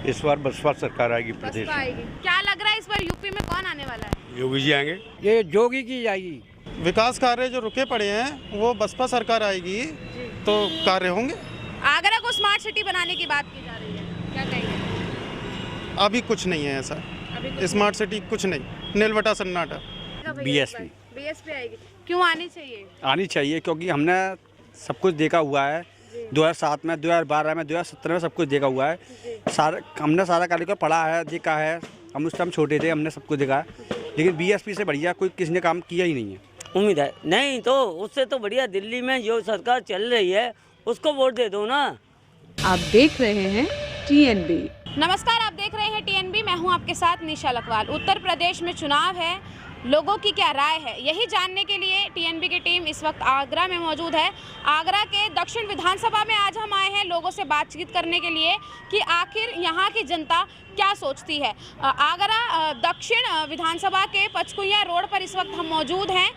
इस बार बसपा सरकार आएगी प्रदेश बसपा में। आएगी। क्या लग रहा है इस बार यूपी में कौन आने वाला है? योगी जी आएंगे। ये जोगी की जाएगी। विकास कार्य जो रुके पड़े हैं वो बसपा सरकार आएगी तो कार्य होंगे। आगरा को स्मार्ट सिटी बनाने की बात की जा रही है, क्या कहेंगे? अभी कुछ नहीं है ऐसा, अभी कुछ स्मार्ट सिटी कुछ नहीं, नीलवटा सन्नाटा। BSP बीएसपी आएगी। क्यों आनी चाहिए? आनी चाहिए क्योंकि हमने सब कुछ देखा हुआ है। 2007 में, 2012 में, 2017 में सब कुछ देखा हुआ है। हमने सारा कार्यक्रम पढ़ा है, देखा है। हम उस टाइम छोटे थे, हमने सब कुछ देखा है। लेकिन BSP से बढ़िया कोई किसी ने काम किया ही नहीं है। उम्मीद है नहीं तो उससे तो बढ़िया दिल्ली में जो सरकार चल रही है उसको वोट दे दो ना। आप देख रहे हैं TNB। नमस्कार, आप देख रहे हैं TNB। मैं हूं आपके साथ निशा लखवाल। उत्तर प्रदेश में चुनाव है, लोगों की क्या राय है, यही जानने के लिए TNB की टीम इस वक्त आगरा में मौजूद है। आगरा के दक्षिण विधानसभा में आज हम आए हैं लोगों से बातचीत करने के लिए कि आखिर यहाँ की जनता क्या सोचती है। आगरा दक्षिण विधानसभा के पचकुइयाँ रोड पर इस वक्त हम मौजूद हैं।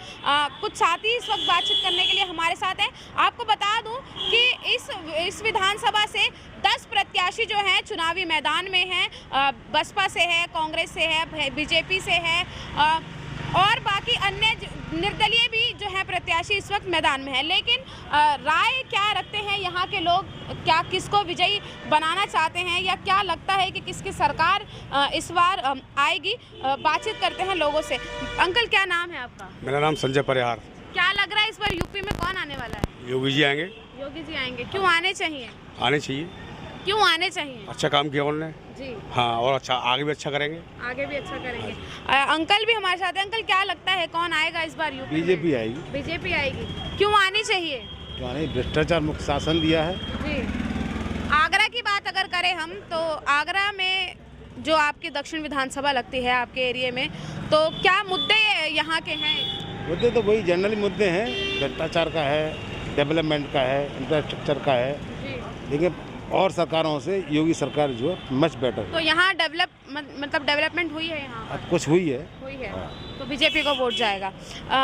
कुछ साथी इस वक्त बातचीत करने के लिए हमारे साथ हैं। आपको बता दूं कि इस विधानसभा से 10 प्रत्याशी जो हैं चुनावी मैदान में हैं। बसपा से है, कांग्रेस से है, बीजेपी से है और बाकी अन्य निर्दलीय भी जो है प्रत्याशी इस वक्त मैदान में है। लेकिन राय क्या रखते हैं यहाँ के लोग, क्या किसको विजयी बनाना चाहते हैं या क्या लगता है कि किसकी सरकार इस बार आएगी, बातचीत करते हैं लोगों से। अंकल, क्या नाम है आपका? मेरा नाम संजय परिहार। क्या लग रहा है इस बार यूपी में कौन आने वाला है? योगी जी आएंगे। योगी जी आएंगे। क्यों आने चाहिए? आने चाहिए। क्यों आने चाहिए? अच्छा काम किया उन्होंने जी। हाँ, और अच्छा आगे भी अच्छा करेंगे। आगे भी अच्छा करेंगे। अंकल भी हमारे साथ हैं। अंकल, क्या लगता है कौन आएगा इस बार यूपी? बीजेपी आएगी। बीजेपी आएगी। क्यों आनी चाहिए? यानी भ्रष्टाचार मुक्त शासन दिया है। जी। आगरा की बात अगर करें हम तो आगरा में जो आपकी दक्षिण विधानसभा लगती है आपके एरिया में, तो क्या मुद्दे यहाँ के हैं? मुद्दे तो वही जनरली मुद्दे हैं, भ्रष्टाचार का है, डेवलपमेंट का है, इंफ्रास्ट्रक्चर का है। जी। लेकिन और सरकारों से योगी सरकार जो है मच बेटर। तो यहाँ डेवलपमेंट हुई है? यहाँ अब कुछ हुई है। हुई है तो बीजेपी को वोट जाएगा।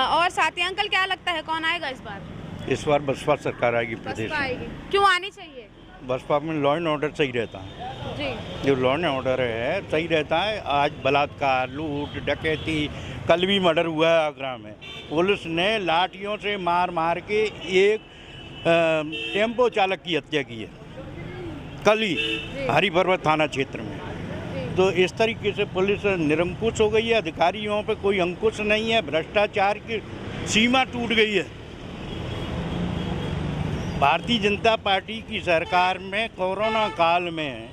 और साथी अंकल, क्या लगता है कौन आएगा इस बार? इस बार बसपा सरकार आएगी प्रदेश बसपा में। आएगी। क्यों आनी चाहिए? बसपा में लॉ एंड ऑर्डर सही रहता है। जी। जो लॉ एंड ऑर्डर है सही रहता है। आज बलात्कार, लूट, डकैती, कल भी मर्डर हुआ है आगरा में। पुलिस ने लाठियों से मार मार के एक टेम्पो चालक की हत्या की है कल ही हरिपर्वत थाना क्षेत्र में। तो इस तरीके से पुलिस निरंकुश हो गई है, अधिकारियों पे कोई अंकुश नहीं है, भ्रष्टाचार की सीमा टूट गई है। भारतीय जनता पार्टी की सरकार में कोरोना काल में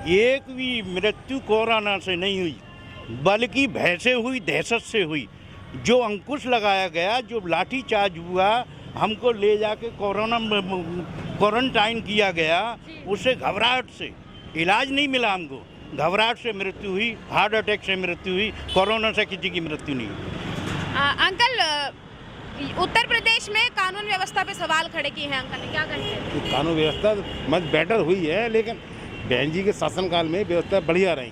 एक भी मृत्यु कोरोना से नहीं हुई, बल्कि भय से हुई, दहशत से हुई। जो अंकुश लगाया गया, जो लाठीचार्ज हुआ, हमको ले जाके क्वारंटाइन किया गया, उससे घबराहट से इलाज नहीं मिला, हमको घबराहट से मृत्यु हुई, हार्ट अटैक से मृत्यु हुई, कोरोना से किसी की मृत्यु नहीं हुई। अंकल, उत्तर प्रदेश में कानून व्यवस्था पे सवाल खड़े किए हैं अंकल ने, क्या कहेंगे? कानून व्यवस्था मच बेटर हुई है, लेकिन बहन जी के शासनकाल में व्यवस्था बढ़िया रही,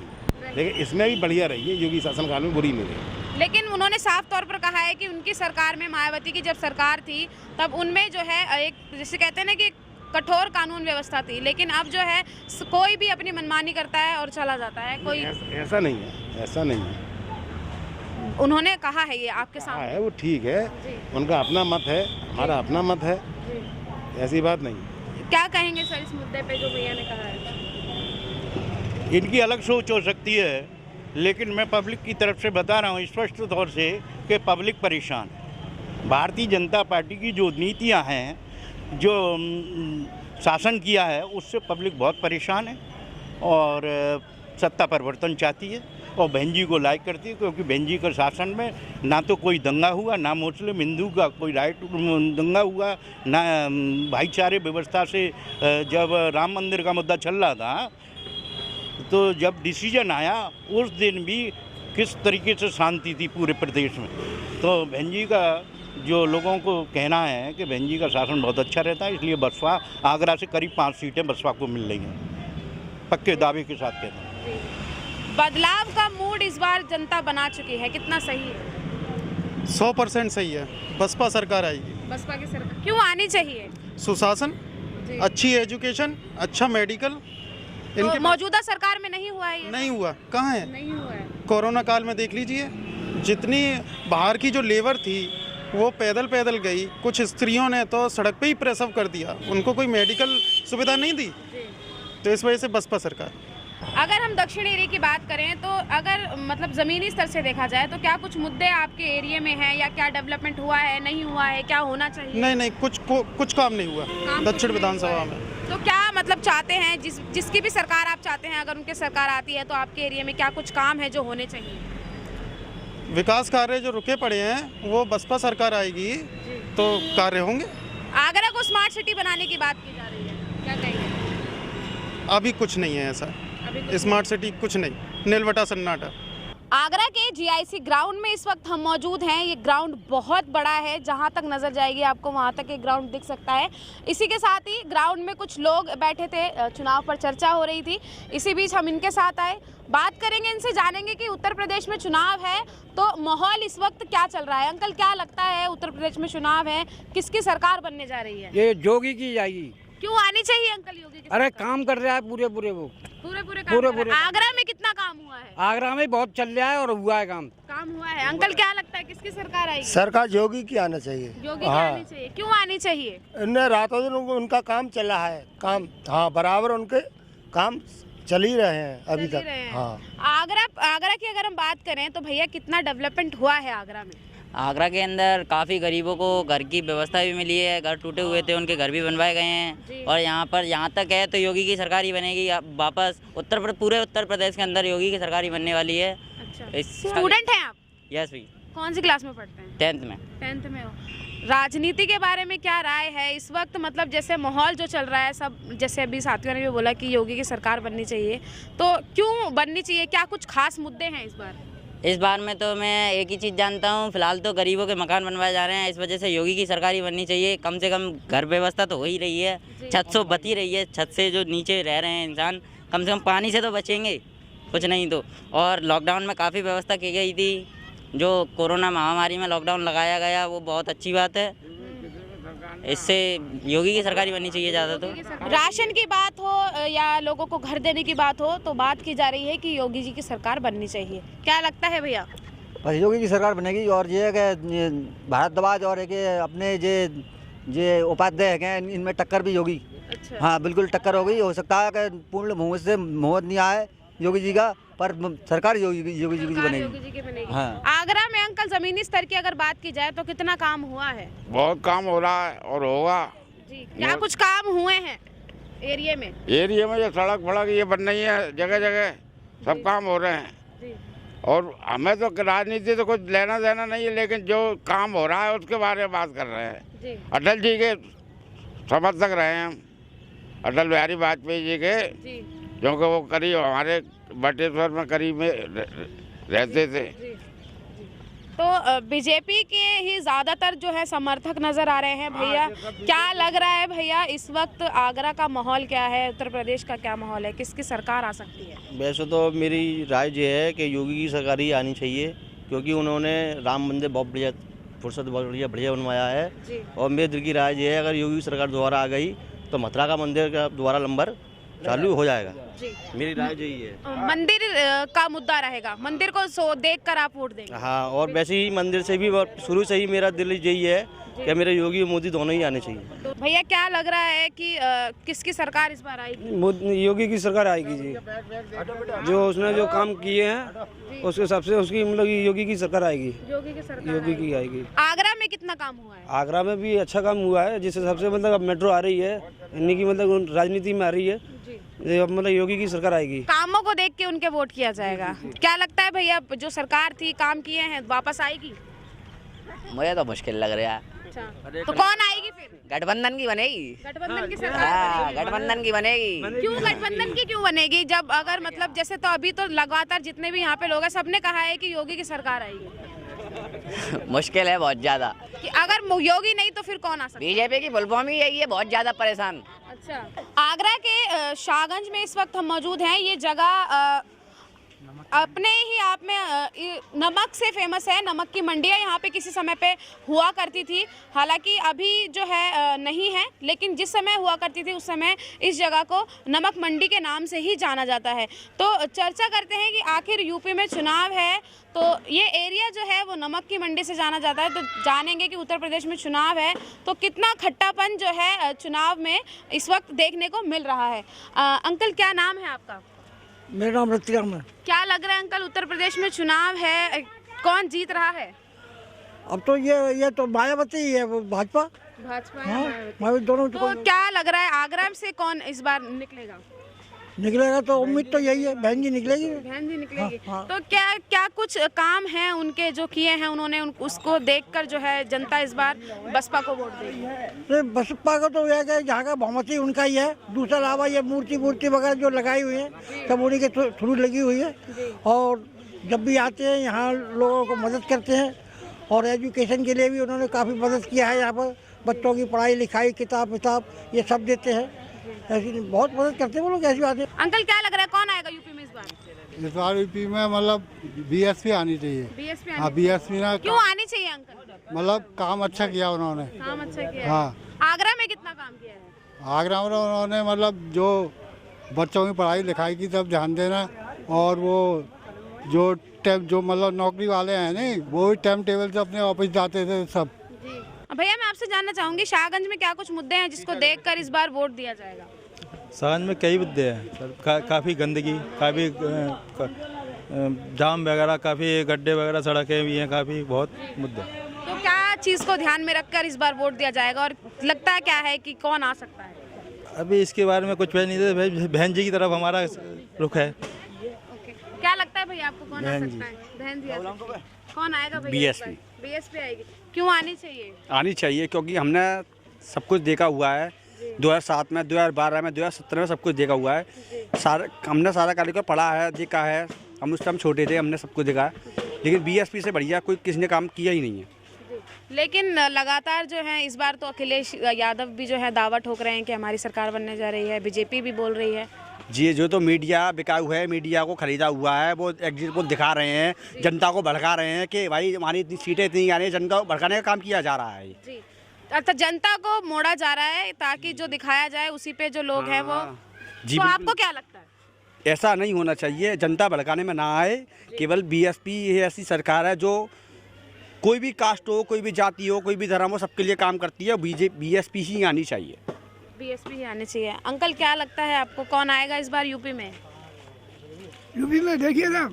लेकिन इसमें भी बढ़िया रही है। योगी शासनकाल में बुरी नहीं रही। लेकिन उन्होंने साफ तौर पर कहा है कि उनकी सरकार में, मायावती की जब सरकार थी तब उनमें जो है एक, जैसे कहते हैं ना कि कठोर कानून व्यवस्था थी, लेकिन अब जो है कोई भी अपनी मनमानी करता है और चला जाता है। कोई ऐसा नहीं है, ऐसा नहीं है। उन्होंने कहा है, ये आपके सामने है, वो ठीक है, उनका अपना मत है, हमारा अपना मत है, ऐसी बात नहीं। क्या कहेंगे सर इस मुद्दे पे जो भैया ने कहा है? इनकी अलग सोच हो सकती है, लेकिन मैं पब्लिक की तरफ से बता रहा हूँ स्पष्ट तौर से कि पब्लिक परेशान है। भारतीय जनता पार्टी की जो नीतियाँ हैं, जो शासन किया है, उससे पब्लिक बहुत परेशान है और सत्ता परिवर्तन चाहती है और बहन जी को लाइक करती है, क्योंकि बहन जी के शासन में ना तो कोई दंगा हुआ, ना मुस्लिम हिंदू का कोई राइट दंगा हुआ, ना भाईचारे व्यवस्था से। जब राम मंदिर का मुद्दा चल रहा था तो जब डिसीजन आया उस दिन भी किस तरीके से शांति थी पूरे प्रदेश में। तो बहन जी का जो लोगों को कहना है कि बहन जी का शासन बहुत अच्छा रहता है, इसलिए बसपा आगरा से करीब 5 सीटें बसपा को मिल रही हैं, पक्के दावे के साथ कहते हैं। बदलाव का मूड इस बार जनता बना चुकी है, कितना सही है? 100% सही है, बसपा सरकार आएगी। बसपा की सरकार क्यों आनी चाहिए? सुशासन, अच्छी एजुकेशन, अच्छा मेडिकल तो मौजूदा सरकार में नहीं हुआ है ये? नहीं हुआ, कहाँ है? नहीं हुआ है। कोरोना काल में देख लीजिए, जितनी बाहर की जो लेबर थी वो पैदल पैदल गई, कुछ स्त्रियों ने तो सड़क पे ही प्रसव कर दिया, उनको कोई मेडिकल सुविधा नहीं दी। तो इस वजह से बसपा सरकार। अगर हम दक्षिण एरिया की बात करें तो अगर मतलब ज़मीनी स्तर से देखा जाए तो क्या कुछ मुद्दे आपके एरिया में हैं या क्या डेवलपमेंट हुआ है, नहीं हुआ है, क्या होना चाहिए? नहीं, कुछ काम नहीं हुआ दक्षिण विधानसभा में। तो क्या मतलब चाहते हैं, जिसकी भी सरकार आप चाहते हैं, अगर उनकी सरकार आती है तो आपके एरिया में क्या कुछ काम है जो होने चाहिए? विकास कार्य जो रुके पड़े हैं वो बसपा सरकार आएगी तो कार्य होंगे। आगरा को स्मार्ट सिटी बनाने की बात की जा रही है, क्या कहेंगे? अभी कुछ नहीं है ऐसा, स्मार्ट सिटी कुछ नहीं, नीलवटा सन्नाटा। आगरा के जीआईसी ग्राउंड में इस वक्त हम मौजूद हैं। ये ग्राउंड बहुत बड़ा है, जहां तक नज़र जाएगी आपको वहां तक ये ग्राउंड दिख सकता है। इसी के साथ ही ग्राउंड में कुछ लोग बैठे थे, चुनाव पर चर्चा हो रही थी। इसी बीच हम इनके साथ आए, बात करेंगे, इनसे जानेंगे कि उत्तर प्रदेश में चुनाव है तो माहौल इस वक्त क्या चल रहा है। अंकल, क्या लगता है, उत्तर प्रदेश में चुनाव है, किसकी सरकार बनने जा रही है? ये योगी की जाएगी। क्यों आनी चाहिए अंकल योगी की? अरे काम कर रहा है पूरे वो पूरे आगरा में कितना काम हुआ है? आगरा में बहुत चल रहा है और हुआ है काम हुआ है। अंकल, क्या लगता है किसकी सरकार आएगी? सरकार योगी की आना चाहिए। योगी की आनी चाहिए। क्यों आनी चाहिए? इनने रातों दिन उनका काम चला है, काम हाँ बराबर उनके काम चल ही रहे हैं अभी तक। हाँ, आगरा की अगर हम बात करें तो भैया कितना डेवलपमेंट हुआ है आगरा में? आगरा के अंदर काफ़ी गरीबों को घर की व्यवस्था भी मिली है, घर टूटे हुए थे उनके घर भी बनवाए गए हैं। और यहाँ तक है तो योगी की सरकार ही बनेगी वापस। पूरे उत्तर प्रदेश के अंदर योगी की सरकार ही बनने वाली है। अच्छा। स्टूडेंट हैं आप? यस भी। कौन सी क्लास में पढ़ते हैं? 10th में हो। राजनीति के बारे में क्या राय है इस वक्त? मतलब जैसे माहौल जो चल रहा है, सब जैसे अभी साथियों ने भी बोला कि योगी की सरकार बननी चाहिए, तो क्यों बननी चाहिए? क्या कुछ खास मुद्दे हैं इस बार में? तो मैं एक ही चीज़ जानता हूँ, फिलहाल तो गरीबों के मकान बनवाए जा रहे हैं, इस वजह से योगी की सरकार ही बननी चाहिए। कम से कम घर व्यवस्था तो हो ही रही है, छत से बच ही रही है, छत से जो नीचे रह रहे हैं इंसान कम से कम पानी से तो बचेंगे, कुछ नहीं तो। और लॉकडाउन में काफ़ी व्यवस्था की गई थी, जो कोरोना महामारी में लॉकडाउन लगाया गया वो बहुत अच्छी बात है। इससे योगी की सरकार ही बननी चाहिए ज़्यादा। तो राशन की बात हो या लोगों को घर देने की बात हो तो बात की जा रही है कि योगी जी की सरकार बननी चाहिए। क्या लगता है भैया? बस योगी की सरकार बनेगी। और ये है कि भारद्वाज और एक अपने जे उपाध्याय हैं, इनमें टक्कर भी होगी। अच्छा। हाँ, बिल्कुल टक्कर होगी। हो सकता है कि पूर्ण मुँह से मोहत नहीं आए योगी जी का, पर सरकार योगी जी की बनेगी। हाँ। आगरा में अंकल जमीनी स्तर की अगर बात की जाए तो कितना काम हुआ है? बहुत काम हो रहा है और होगा जी। क्या कुछ काम हुए हैं एरिया में? जो सड़क फड़क ये बन रही है, जगह जगह सब काम हो रहे हैं जी। और हमें तो राजनीति तो कुछ लेना देना नहीं है, लेकिन जो काम हो रहा है उसके बारे में बात कर रहे हैं जी। अटल जी के समर्थक रहे हैं हम, अटल बिहारी वाजपेयी जी के, क्योंकि वो करीब हमारे बटेश्वर में करीब में रहते थे। तो बीजेपी के ही ज़्यादातर जो है समर्थक नज़र आ रहे हैं भैया। क्या लग रहा है भैया इस वक्त आगरा का माहौल क्या है, उत्तर प्रदेश का क्या माहौल है, किसकी सरकार आ सकती है? वैसे तो मेरी राय ये है कि योगी की सरकार ही आनी चाहिए, क्योंकि उन्होंने राम मंदिर बहुत बढ़िया बनवाया है। और मेरे दिल की राय ये है, अगर योगी की सरकार दोबारा आ गई तो मथुरा का मंदिर का दोबारा नंबर चालू हो जाएगा जी। मेरी राय यही है। मंदिर का मुद्दा रहेगा, मंदिर को देखकर आप वोट देंगे? हाँ, और वैसे ही मंदिर से भी शुरू से ही मेरा दिल यही है कि मेरे योगी और मोदी दोनों ही आने चाहिए। तो भैया क्या लग रहा है कि किसकी सरकार इस बार आएगी? योगी की सरकार आएगी जी। जो उसने जो काम किए हैं उसके हिसाब से उसकी मतलब योगी की सरकार आएगी। योगी की आएगी। आगरा में कितना काम हुआ है? आगरा में भी अच्छा काम हुआ है, जिस हिसाब से मतलब अब मेट्रो आ रही है, इन्हीं की मतलब राजनीति में आ रही है, मतलब योगी की सरकार आएगी। कामों को देख के उनके वोट किया जाएगा। क्या लगता है भैया, जो सरकार थी काम किए हैं वापस आएगी? मुझे तो मुश्किल लग रहा है। तो कौन आएगी फिर? गठबंधन की बनेगी। गठबंधन की सरकार? गठबंधन की बनेगी। क्यों गठबंधन की क्यों बनेगी? जब अगर मतलब जैसे तो अभी तो लगातार जितने भी यहाँ पे लोग हैं सबने कहा है कि योगी की सरकार आएगी। मुश्किल है बहुत ज्यादा कि अगर योगी नहीं तो फिर कौन आ सकता है? बीजेपी की फुलफॉर्म यही है, बहुत ज्यादा परेशान। अच्छा। आगरा के शाहगंज में इस वक्त हम मौजूद हैं। ये जगह अपने ही आप में नमक से फेमस है, नमक की मंडियाँ यहाँ पे किसी समय पे हुआ करती थी, हालांकि अभी जो है नहीं है, लेकिन जिस समय हुआ करती थी उस समय इस जगह को नमक मंडी के नाम से ही जाना जाता है। तो चर्चा करते हैं कि आखिर यूपी में चुनाव है तो ये एरिया जो है वो नमक की मंडी से जाना जाता है, तो जानेंगे कि उत्तर प्रदेश में चुनाव है तो कितना खट्टापन जो है चुनाव में इस वक्त देखने को मिल रहा है। अंकल क्या नाम है आपका? मेरा नाम रतिराम है। क्या लग रहा है अंकल, उत्तर प्रदेश में चुनाव है, कौन जीत रहा है? अब तो ये तो मायावती ही है, वो भाजपा है। दोनों। तो क्या लग रहा है आगरा से कौन इस बार निकलेगा? तो उम्मीद तो यही है, बहन जी निकलेगी। बहन जी निकलेगी। हाँ। तो क्या कुछ काम हैं उनके जो किए हैं उन्होंने, उसको देखकर जो है जनता इस बार बसपा को वोट देगी? बसपा को तो यह है जहाँ का बहुमत ही उनका ही है। दूसरा अलावा ये मूर्ति वगैरह जो लगाई हुई है सब उन्हीं के थ्रू लगी हुई है, और जब भी आते हैं यहाँ लोगों को मदद करते हैं, और एजुकेशन के लिए भी उन्होंने काफ़ी मदद किया है। यहाँ पर बच्चों की पढ़ाई लिखाई, किताब ये सब देते हैं, ऐसी बहुत मदद करते हैं वो लोग, ऐसी बात है। अंकल क्या लग रहा है कौन आएगा यूपी में इस बार? इस बार यूपी में मतलब बीएसपी आनी चाहिए। बीएसपी हाँ, बीएसपी ना क्यों आनी चाहिए अंकल? मतलब काम अच्छा किया उन्होंने। काम अच्छा किया। हाँ। आगरा में कितना काम किया है? आगरा में उन्होंने मतलब जो बच्चों की पढ़ाई लिखाई की तरफ ध्यान देना, और वो जो मतलब नौकरी वाले हैं नहीं, वो भी टाइम टेबल से अपने ऑफिस जाते थे सब। भैया मैं आपसे जानना चाहूंगी शाहगंज में क्या कुछ मुद्दे हैं जिसको देखकर इस बार वोट दिया जाएगा? शाहगंज में कई मुद्दे हैं सर, काफ़ी गंदगी, काफ़ी जाम वगैरह, काफ़ी गड्ढे वगैरह, सड़कें भी हैं, काफ़ी बहुत मुद्दे। तो क्या चीज़ को ध्यान में रखकर इस बार वोट दिया जाएगा, और लगता क्या है कि कौन आ सकता है? अभी इसके बारे में कुछ नहीं दे, बहन जी की तरफ हमारा रुख है। क्या लगता है भैया आपको कौन आ सकता है? बहन जी। कौन आएगा भैया? बीएसपी आएगी। क्यों आनी चाहिए? आनी चाहिए क्योंकि हमने सब कुछ देखा हुआ है। 2007 में, 2012 में, 2017 में सब कुछ देखा हुआ है। हमने सारा कार्यक्रम पढ़ा है, देखा है। हम उस टाइम छोटे थे, हमने सब कुछ देखा है, लेकिन बीएसपी से बढ़िया कोई किसी ने काम किया ही नहीं है। लेकिन लगातार जो है इस बार तो अखिलेश यादव भी जो है दावा ठोक रहे हैं कि हमारी सरकार बनने जा रही है, बीजेपी भी बोल रही है। जी, जो तो मीडिया बिकाऊ है, मीडिया को खरीदा हुआ है, वो एग्जिट पोल दिखा रहे हैं, जनता को भड़का रहे हैं कि भाई हमारी इतनी सीटें इतनी आ रही है, जनता को भड़काने का काम किया जा रहा है। जी, अर्थात जनता को मोड़ा जा रहा है ताकि जो दिखाया जाए उसी पे जो लोग हैं वो। जी, तो आपको क्या लगता है? ऐसा नहीं होना चाहिए, जनता भड़काने में ना आए। केवल बीएसपी ऐसी सरकार है जो कोई भी कास्ट हो, कोई भी जाति हो, कोई भी धर्म हो, सबके लिए काम करती है। बीएसपी ही आनी चाहिए। बीएसपी ही आनी चाहिए। अंकल क्या लगता है आपको कौन आएगा इस बार यूपी में? यूपी में देखिए ना,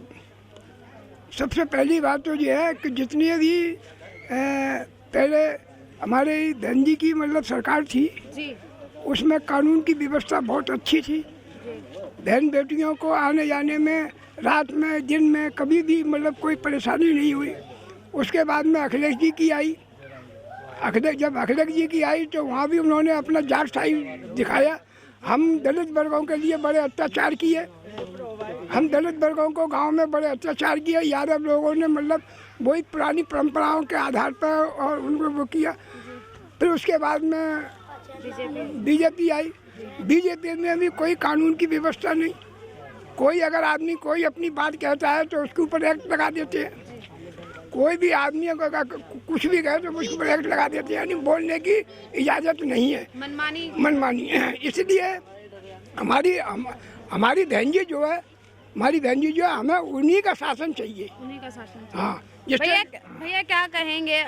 सबसे पहली बात तो ये है कि जितनी भी पहले हमारे बहन जी की मतलब सरकार थी जी, उसमें कानून की व्यवस्था बहुत अच्छी थी। बहन बेटियों को आने जाने में, रात में दिन में कभी भी मतलब कोई परेशानी नहीं हुई। उसके बाद में अखिलेश जी की आई, जब अखिलेश जी की आई तो वहाँ भी उन्होंने अपना जाट साई दिखाया। हम दलित वर्गों के लिए बड़े अत्याचार किए, हम दलित वर्गों को गांव में बड़े अत्याचार किए। यादव लोगों ने मतलब वही पुरानी परंपराओं के आधार पर और उनको वो किया। फिर उसके बाद में बीजेपी आई। बीजेपी में भी कोई कानून की व्यवस्था नहीं। कोई अगर आदमी कोई अपनी बात कहता है तो उसके ऊपर एक्ट लगा देते हैं। कोई भी आदमी अगर कुछ भी कहे तो उसके ऊपर एक्ट लगा देते हैं, यानी बोलने की इजाज़त नहीं है, मनमानी है। इसलिए हमारी बहन जी जो है, हमें उन्हीं का शासन चाहिए, उन्हीं का शासन। हाँ, भैया क्या कहेंगे,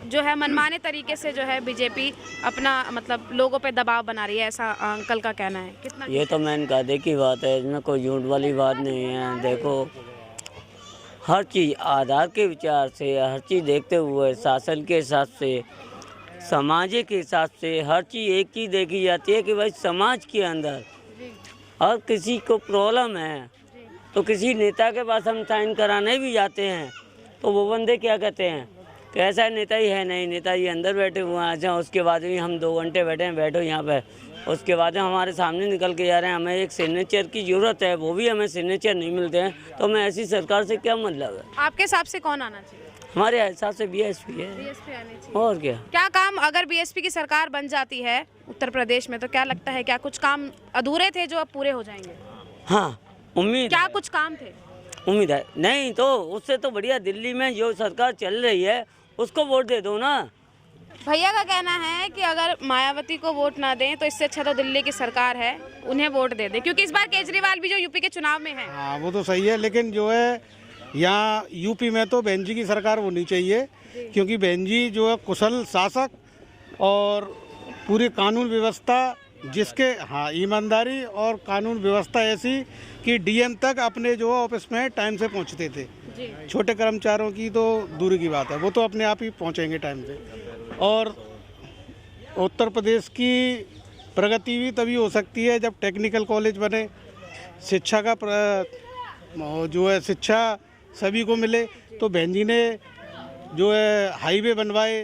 जो है मनमाने तरीके से जो है बीजेपी अपना मतलब लोगों पे दबाव बना रही है, ऐसा अंकल का कहना है। कितना ये तो मैंने कहा देखी बात है, इसमें कोई झूठ वाली बात नहीं है। देखो हर चीज़ आधार के विचार से, हर चीज़ देखते हुए, शासन के हिसाब से, समाज के हिसाब से हर चीज़ एक चीज़ देखी जाती है कि भाई समाज के अंदर और किसी को प्रॉब्लम है तो किसी नेता के पास हम साइन कराने भी जाते हैं तो वो बंदे क्या कहते हैं कि ऐसा नेता ही है नहीं, नेताजी अंदर बैठे हुए हैं। अच्छा, उसके बाद भी हम 2 घंटे बैठे हैं, बैठो यहाँ पे, उसके बाद हमारे सामने निकल के जा रहे हैं। हमें एक सिग्नेचर की ज़रूरत है, वो भी हमें सिग्नेचर नहीं मिलते हैं, तो हमें ऐसी सरकार से क्या मतलब है? आपके हिसाब से कौन आना चाहिए? हमारे हिसाब से बीएसपी है। बीएसपी आनी चाहिए। और क्या काम अगर बीएसपी की सरकार बन जाती है उत्तर प्रदेश में तो क्या लगता है क्या कुछ काम अधूरे थे जो अब पूरे हो जाएंगे? हाँ, उम्मीद। क्या कुछ काम थे? उम्मीद है। नहीं तो उससे तो बढ़िया दिल्ली में जो सरकार चल रही है उसको वोट दे दो ना। भैया का कहना है कि अगर मायावती को वोट ना दें तो इससे अच्छा तो दिल्ली की सरकार है, उन्हें वोट दे दें, क्योंकि इस बार केजरीवाल भी जो यूपी के चुनाव में है। हाँ वो तो सही है, लेकिन जो है यहाँ यूपी में तो बहन जी की सरकार होनी चाहिए, क्योंकि बहन जी जो है कुशल शासक और पूरी कानून व्यवस्था जिसके हाँ ईमानदारी और कानून व्यवस्था ऐसी कि डीएम तक अपने जो ऑफिस में टाइम से पहुँचते थे। छोटे कर्मचारियों की तो दूरी की बात है, वो तो अपने आप ही पहुँचेंगे टाइम से। और उत्तर प्रदेश की प्रगति भी तभी हो सकती है जब टेक्निकल कॉलेज बने, शिक्षा का जो है शिक्षा सभी को मिले। तो बहन जी ने जो है हाईवे बनवाए,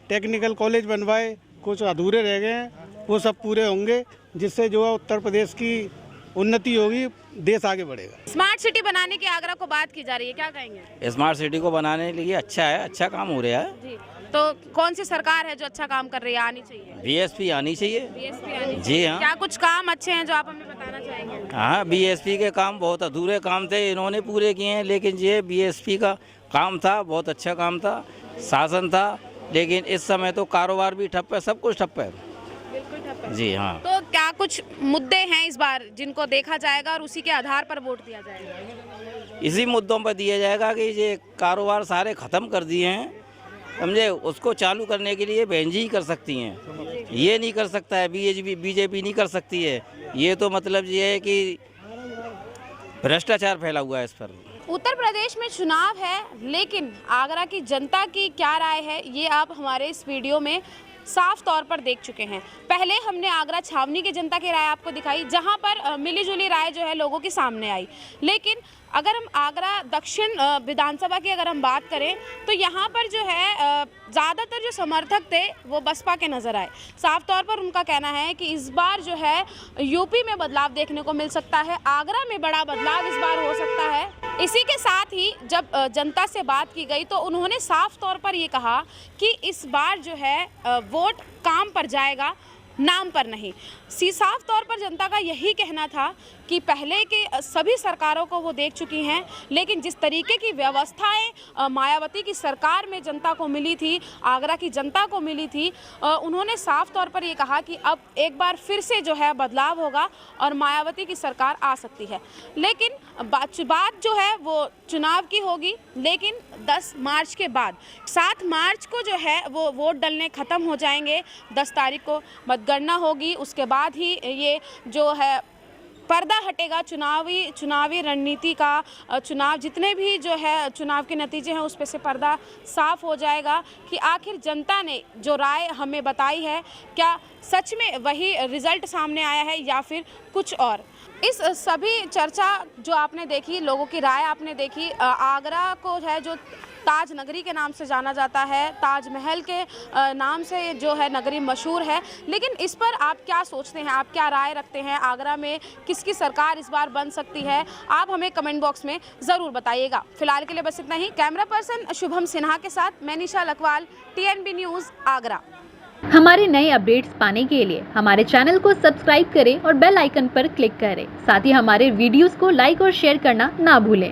टेक्निकल कॉलेज बनवाए, कुछ अधूरे रह गए हैं, वो सब पूरे होंगे, जिससे जो है उत्तर प्रदेश की उन्नति होगी, देश आगे बढ़ेगा। स्मार्ट सिटी बनाने की आगरा को बात की जा रही है, क्या कहेंगे? स्मार्ट सिटी को बनाने के लिए अच्छा है, अच्छा काम हो रहा है जी। तो कौन सी सरकार है जो अच्छा काम कर रही है, आनी चाहिए? बीएसपी आनी चाहिए। बीएसपी आनी चाहिए। जी हाँ। क्या कुछ काम अच्छे हैं जो आप हमें बताना चाहेंगे? हाँ, बीएसपी के काम बहुत अधूरे काम थे, इन्होंने पूरे किए हैं, लेकिन ये बीएसपी का काम था, बहुत अच्छा काम था, शासन था, लेकिन इस समय तो कारोबार भी ठप है, सब कुछ ठप है। बिल्कुल ठप है। जी हाँ। तो क्या कुछ मुद्दे हैं इस बार जिनको देखा जाएगा और उसी के आधार पर वोट दिया जाएगा? इसी मुद्दों पर दिया जाएगा कि ये कारोबार सारे ख़त्म कर दिए हैं, समझे, उसको चालू करने के लिए बहन जी ही कर सकती हैं, ये नहीं कर सकता है बीजेपी नहीं कर सकती है। ये तो मतलब ये है कि भ्रष्टाचार फैला हुआ है इस पर। उत्तर प्रदेश में चुनाव है, लेकिन आगरा की जनता की क्या राय है ये आप हमारे इस वीडियो में साफ तौर पर देख चुके हैं। पहले हमने आगरा छावनी की जनता की राय आपको दिखाई, जहां पर मिलीजुली राय जो है लोगों के सामने आई। लेकिन अगर हम आगरा दक्षिण विधानसभा की अगर हम बात करें तो यहाँ पर जो है ज़्यादातर जो समर्थक थे वो बसपा के नज़र आए। साफ तौर पर उनका कहना है कि इस बार जो है यूपी में बदलाव देखने को मिल सकता है, आगरा में बड़ा बदलाव इस बार हो सकता है। इसी के साथ ही जब जनता से बात की गई तो उन्होंने साफ तौर पर ये कहा कि इस बार जो है वोट काम पर जाएगा, नाम पर नहीं। साफ तौर पर जनता का यही कहना था कि पहले के सभी सरकारों को वो देख चुकी हैं, लेकिन जिस तरीके की व्यवस्थाएं मायावती की सरकार में जनता को मिली थी, आगरा की जनता को मिली थी, उन्होंने साफ तौर पर ये कहा कि अब एक बार फिर से जो है बदलाव होगा और मायावती की सरकार आ सकती है। लेकिन बात जो है वो चुनाव की होगी, लेकिन 10 मार्च के बाद 7 मार्च को जो है वो वोट डलने ख़त्म हो जाएंगे। 10 तारीख को मतगणना होगी, उसके बाद ही ये जो है पर्दा हटेगा चुनावी रणनीति का, चुनाव जितने भी जो है चुनाव के नतीजे हैं उस पे से पर्दा साफ हो जाएगा कि आखिर जनता ने जो राय हमें बताई है क्या सच में वही रिजल्ट सामने आया है या फिर कुछ और। इस सभी चर्चा जो आपने देखी, लोगों की राय आपने देखी, आगरा को है जो ताज नगरी के नाम से जाना जाता है, ताजमहल के नाम से जो है नगरी मशहूर है, लेकिन इस पर आप क्या सोचते हैं, आप क्या राय रखते हैं? आगरा में किसकी सरकार इस बार बन सकती है? आप हमें कमेंट बॉक्स में ज़रूर बताइएगा। फिलहाल के लिए बस इतना ही। कैमरा पर्सन शुभम सिन्हा के साथ मैं निशा लकवाल, TNB न्यूज़ आगरा। हमारे नए अपडेट्स पाने के लिए हमारे चैनल को सब्सक्राइब करें और बेल आइकन पर क्लिक करें। साथ ही हमारे वीडियोस को लाइक और शेयर करना ना भूलें।